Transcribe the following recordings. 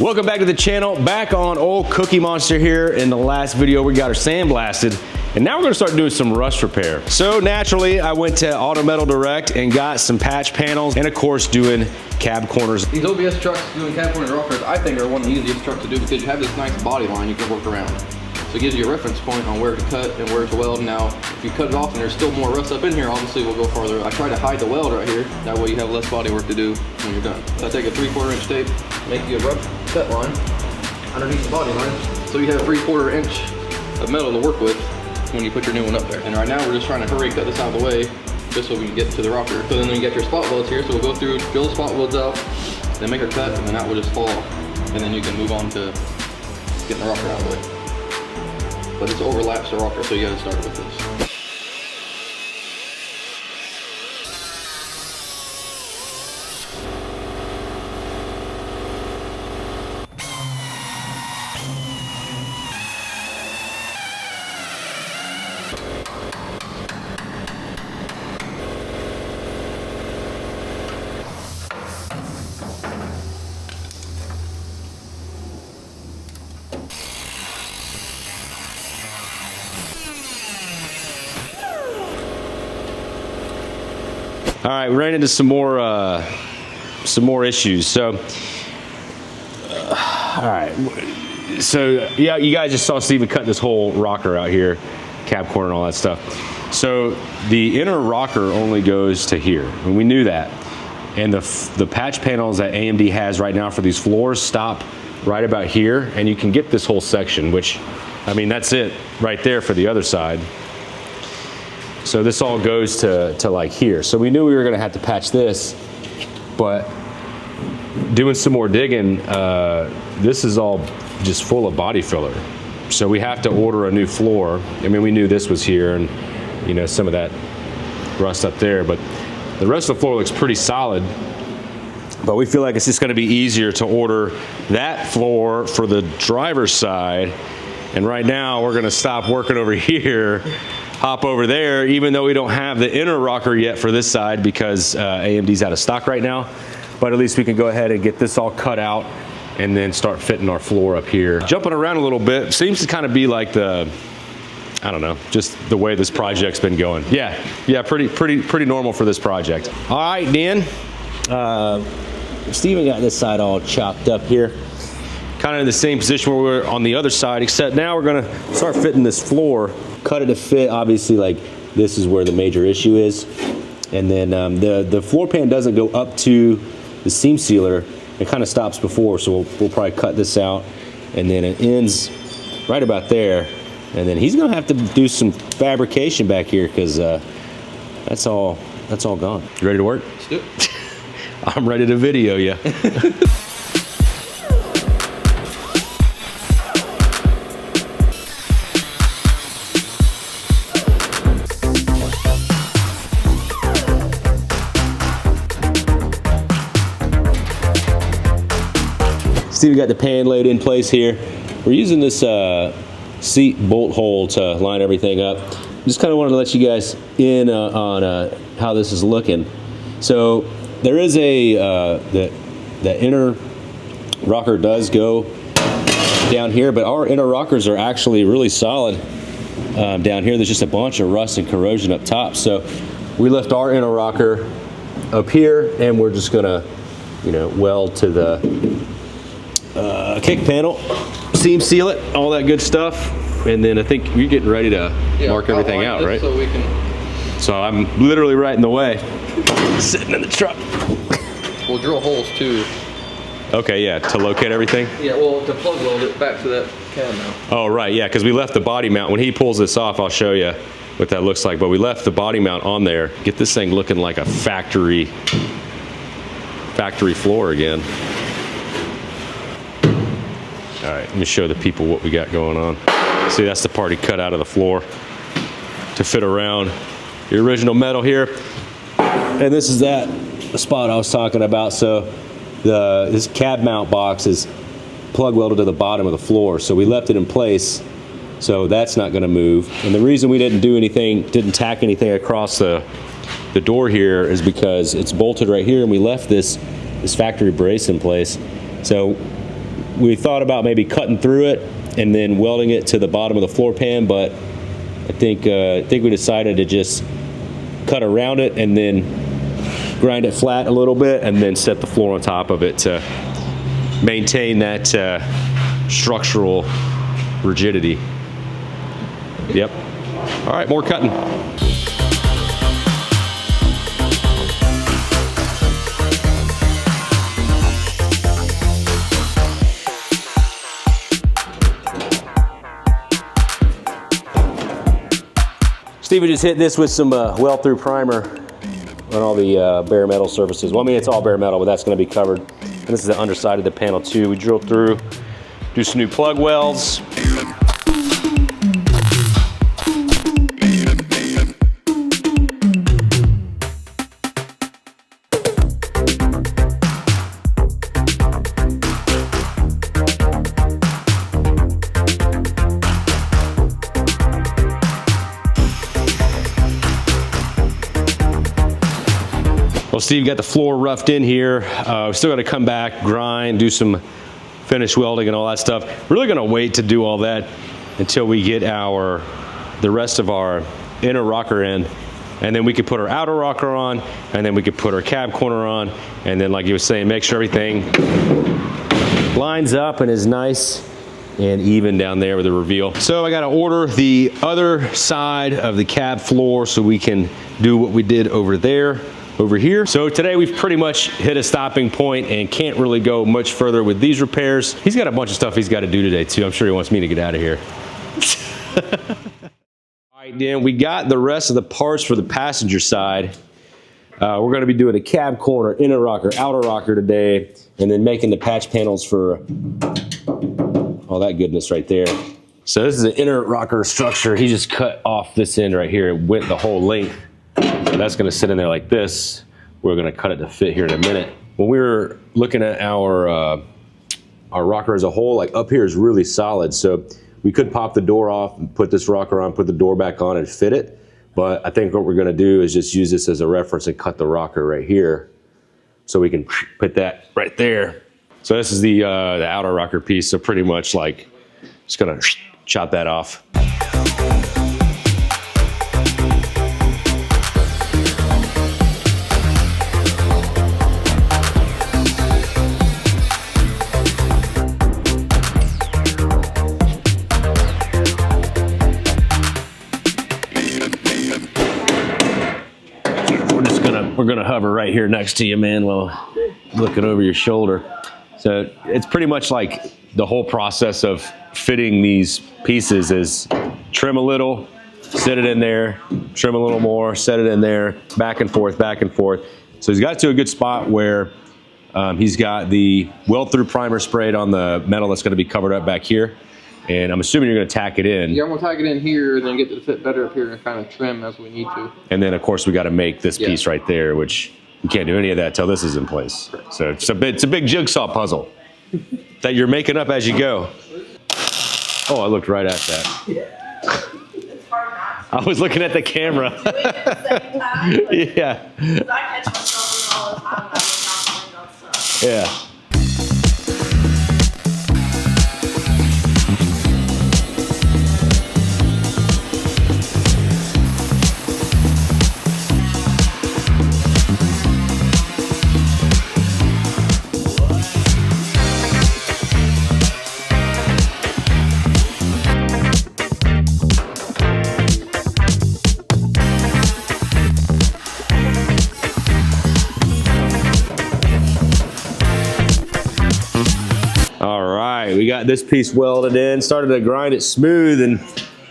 Welcome back to the channel. Back on old Cookie Monster here. In the last video, we got her sandblasted, and now we're gonna start doing some rust repair. So naturally, I went to Auto Metal Direct and got some patch panels, and of course, doing cab corners. These OBS trucks doing cab corner rockers, I think, are one of the easiest trucks to do because you have this nice body line you can work around. So it gives you a reference point on where to cut and where to weld. Now, if you cut it off and there's still more rust up in here, obviously we'll go farther. I try to hide the weld right here. That way you have less body work to do when you're done. So I take a 3/4 inch tape, make you a rough cut line underneath the body line. So you have 3/4 inch of metal to work with when you put your new one up there. And right now we're just trying to hurry cut this out of the way just so we can get to the rocker. So then you get your spot welds here. So we'll go through, drill the spot welds out, then make our cut, and then that will just fall. And then you can move on to getting the rocker out of the way. But this overlaps the rocker, so you gotta start with this. All right, we ran into some more issues. So, all right. So yeah, you guys just saw Steven cut this whole rocker out here, cab corner and all that stuff. So the inner rocker only goes to here, and we knew that. And the patch panels that AMD has right now for these floors stop right about here, and you can get this whole section, which, I mean, that's it right there for the other side. So this all goes to like here. So we knew we were gonna have to patch this, but doing some more digging, this is all just full of body filler. So we have to order a new floor. I mean, we knew this was here and, you know, some of that rust up there, but the rest of the floor looks pretty solid. But we feel like it's just gonna be easier to order that floor for the driver's side. And right now we're gonna stop working over here, hop over there, even though we don't have the inner rocker yet for this side because AMD's out of stock right now. But at least we can go ahead and get this all cut out and then start fitting our floor up here. Jumping around a little bit, seems to kind of be like the, I don't know, just the way this project's been going. Yeah, pretty normal for this project. All right, Dan, Steven got this side all chopped up here. Kind of in the same position where we were on the other side, except now we're gonna start fitting this floor. Cut it to fit, obviously, like this is where the major issue is. And then the floor pan doesn't go up to the seam sealer. It kind of stops before, so we'll probably cut this out. And then it ends right about there. And then he's gonna have to do some fabrication back here because that's all gone. You ready to work? Let's do it. I'm ready to video you. Steven got the pan laid in place here. We're using this seat bolt hole to line everything up. Just kind of wanted to let you guys in on how this is looking. So there is the inner rocker does go down here, but our inner rockers are actually really solid down here. There's just a bunch of rust and corrosion up top. So we left our inner rocker up here, and we're just gonna, you know, weld to the kick panel, seam seal it, all that good stuff, and then I think you're getting ready to mark everything out, right? So we can. So I'm literally right in the way, sitting in the truck. We'll drill holes too. Okay, yeah, to locate everything. Yeah, well, to plug weld it back to that cab mount. Oh, right, yeah, because we left the body mount. When he pulls this off, I'll show you what that looks like. But we left the body mount on there. Get this thing looking like a factory floor again. All right, let me show the people what we got going on. See, that's the part he cut out of the floor to fit around the original metal here. And this is the spot I was talking about. So this cab mount box is plug welded to the bottom of the floor. So we left it in place, so that's not gonna move. And the reason we didn't tack anything across the door here is because it's bolted right here, and we left this factory brace in place. So we thought about maybe cutting through it and then welding it to the bottom of the floor pan, but I think we decided to just cut around it and then grind it flat a little bit and then set the floor on top of it to maintain that structural rigidity. Yep. All right, more cutting. Steve just hit this with some weld through primer on all the bare metal surfaces. Well, I mean, it's all bare metal, but that's going to be covered. And this is the underside of the panel too. We drill through, do some new plug welds. Well, Steve got the floor roughed in here. We still got to come back, grind, do some finish welding and all that stuff. We're really gonna wait to do all that until we get the rest of our inner rocker in, and then we could put our outer rocker on, and then we could put our cab corner on, and then like you were saying, make sure everything lines up and is nice and even down there with the reveal. So I gotta order the other side of the cab floor so we can do what we did over here. So today we've pretty much hit a stopping point and can't really go much further with these repairs. He's got a bunch of stuff he's got to do today too. I'm sure he wants me to get out of here. All right, Dan, we got the rest of the parts for the passenger side. We're going to be doing a cab corner, inner rocker, outer rocker today, and then making the patch panels for all that goodness right there. So this is an inner rocker structure. He just cut off this end right here. It went the whole length. So that's going to sit in there like this. We're going to cut it to fit here in a minute. When we were looking at our rocker as a whole, like up here is really solid. So we could pop the door off and put this rocker on, put the door back on and fit it. But I think what we're going to do is just use this as a reference and cut the rocker right here. So we can put that right there. So this is the outer rocker piece. So pretty much like, just going to chop that off. We're gonna hover right here next to you, man, while looking over your shoulder. So it's pretty much like the whole process of fitting these pieces is trim a little, set it in there, trim a little more, set it in there, back and forth, back and forth. So he's got to a good spot where he's got the weld through primer sprayed on the metal that's gonna be covered up back here. And I'm assuming you're going to tack it in. Yeah, I'm going to tack it in here and then get it to fit better up here and kind of trim as we need to. And then, of course, we got to make this piece right there, which we can't do any of that until this is in place. So it's a big jigsaw puzzle that you're making up as you go. Oh, I looked right at that. It's hard not to. I was looking at the camera. Yeah. I catch myself all the time. I'm not doing stuff. Yeah. We got this piece welded in, started to grind it smooth, and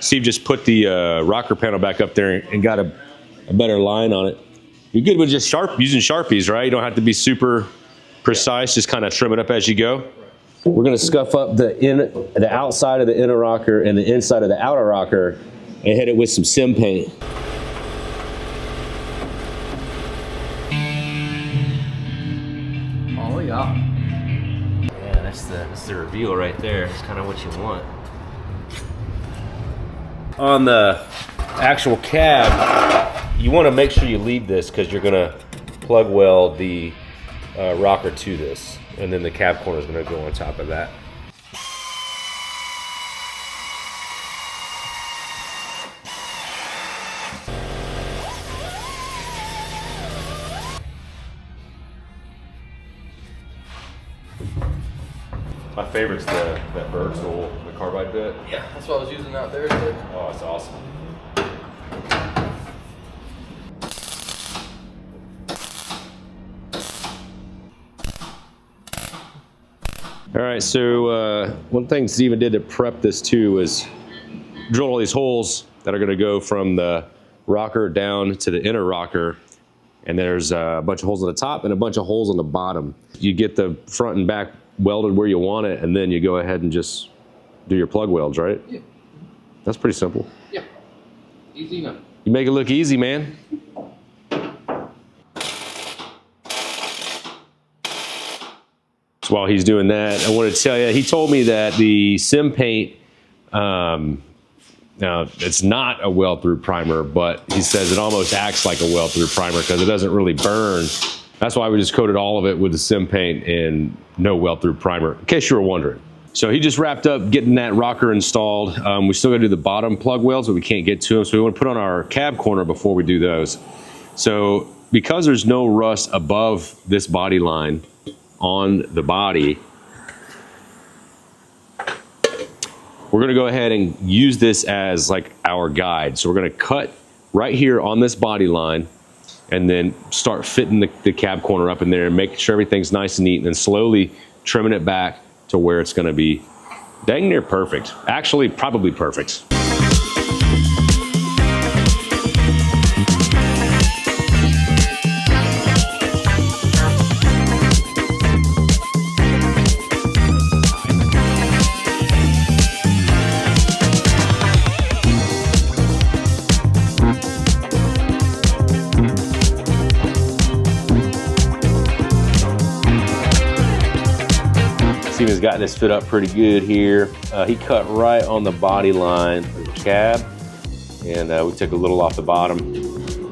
Steve just put the rocker panel back up there and got a better line on it. You're good with just using Sharpies, right? You don't have to be super precise, just kind of trim it up as you go. We're gonna scuff up the outside of the inner rocker and the inside of the outer rocker and hit it with some SEM paint. Oh yeah. That's the reveal right there. It's kind of what you want. On the actual cab, you want to make sure you lead this because you're gonna plug weld the rocker to this, and then the cab corner is gonna go on top of that. My favorite's that bird tool, the carbide bit. Yeah, that's what I was using out there. Today. Oh, it's awesome. All right, so one thing Steven did to prep this too was drill all these holes that are gonna go from the rocker down to the inner rocker. And there's a bunch of holes on the top and a bunch of holes on the bottom. You get the front and back welded where you want it, and then you go ahead and just do your plug welds, right? Yeah. That's pretty simple. Yeah. Easy enough. You make it look easy, man. So while he's doing that, I want to tell you, he told me that the SEM paint, now it's not a weld-through primer, but he says it almost acts like a weld-through primer because it doesn't really burn. That's why we just coated all of it with the SEM paint and no weld-through primer, in case you were wondering. So he just wrapped up getting that rocker installed. We still gotta do the bottom plug welds, but we can't get to them, so we want to put on our cab corner before we do those. So because there's no rust above this body line on the body, we're gonna go ahead and use this as like our guide. So we're gonna cut right here on this body line and then start fitting the cab corner up in there and making sure everything's nice and neat, and then slowly trimming it back to where it's gonna be dang near perfect. Actually, probably perfect. Steven's got this fit up pretty good here. He cut right on the body line of the cab, and we took a little off the bottom, a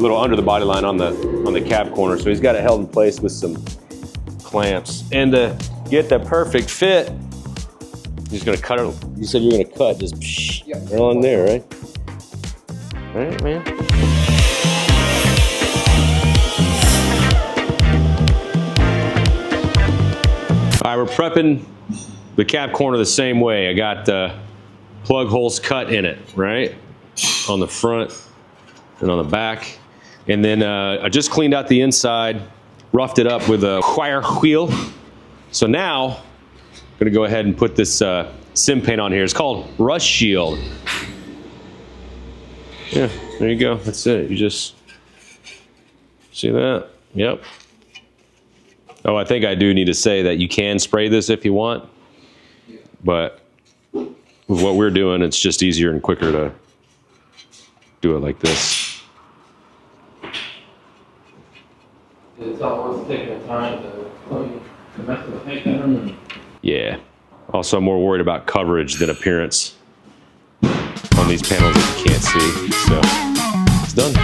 little under the body line on the cab corner. So he's got it held in place with some clamps. And to get the perfect fit, he's gonna cut it. You said you're gonna cut just right on there, right? All right, man. All right, we're prepping the cab corner the same way. I got the plug holes cut in it, right? On the front and on the back. And then I just cleaned out the inside, roughed it up with a wire wheel. So now I'm gonna go ahead and put this SEM paint on here. It's called Rust Shield. Yeah, there you go, that's it. You just see that? Yep. Oh, I think I do need to say that you can spray this if you want, but with what we're doing, it's just easier and quicker to do it like this. It's always taking the time to mess with the paint down. Yeah. Also, I'm more worried about coverage than appearance on these panels that you can't see. So, it's done.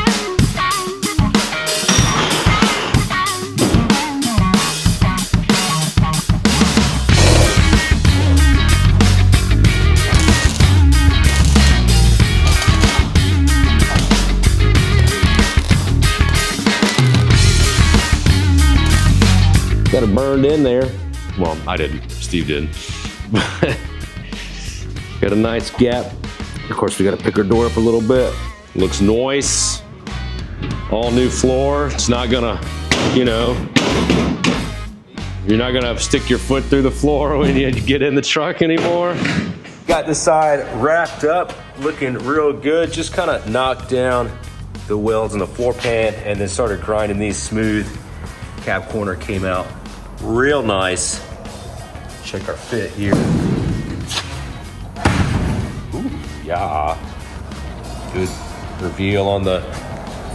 Got it burned in there. Well, I didn't, Steve did. Got a nice gap. Of course, we got to pick our door up a little bit. Looks nice. All new floor. It's not gonna, you know, you're not gonna stick your foot through the floor when you get in the truck anymore. Got the side wrapped up, looking real good. Just kind of knocked down the welds in the floor pan and then started grinding these smooth. Cab corner came out real nice. Check our fit here. Ooh, yeah. Good reveal on the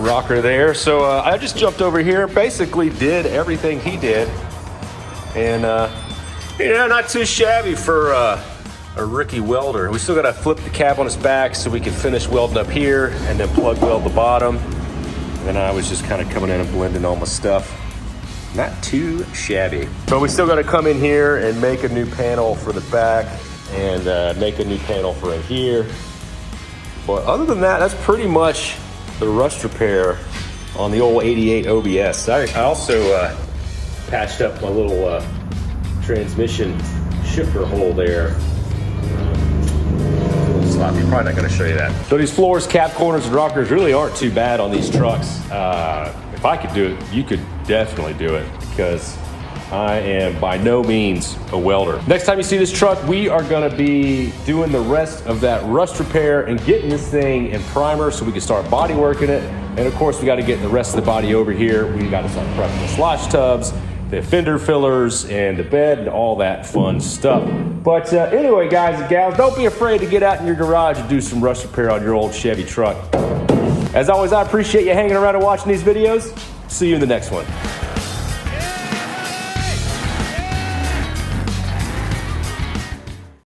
rocker there. So I just jumped over here, basically did everything he did. And yeah, not too shabby for a rookie welder. We still gotta flip the cab on his back so we can finish welding up here and then plug weld the bottom. And then I was just kind of coming in and blending all my stuff. Not too shabby. But we still gotta come in here and make a new panel for the back and make a new panel for in here. But other than that, that's pretty much the rust repair on the old 88 OBS. I also patched up my little transmission shifter hole there. Sloppy. Probably not going to show you that. So these floors, cap corners, and rockers really aren't too bad on these trucks. If I could do it, you could definitely do it, because I am by no means a welder. Next time you see this truck, we are going to be doing the rest of that rust repair and getting this thing in primer so we can start body working it. And of course, we got to get the rest of the body over here. We got to start prepping the slosh tubs, the fender fillers, and the bed, and all that fun stuff. But anyway, guys and gals, don't be afraid to get out in your garage and do some rust repair on your old Chevy truck. As always, I appreciate you hanging around and watching these videos. See you in the next one.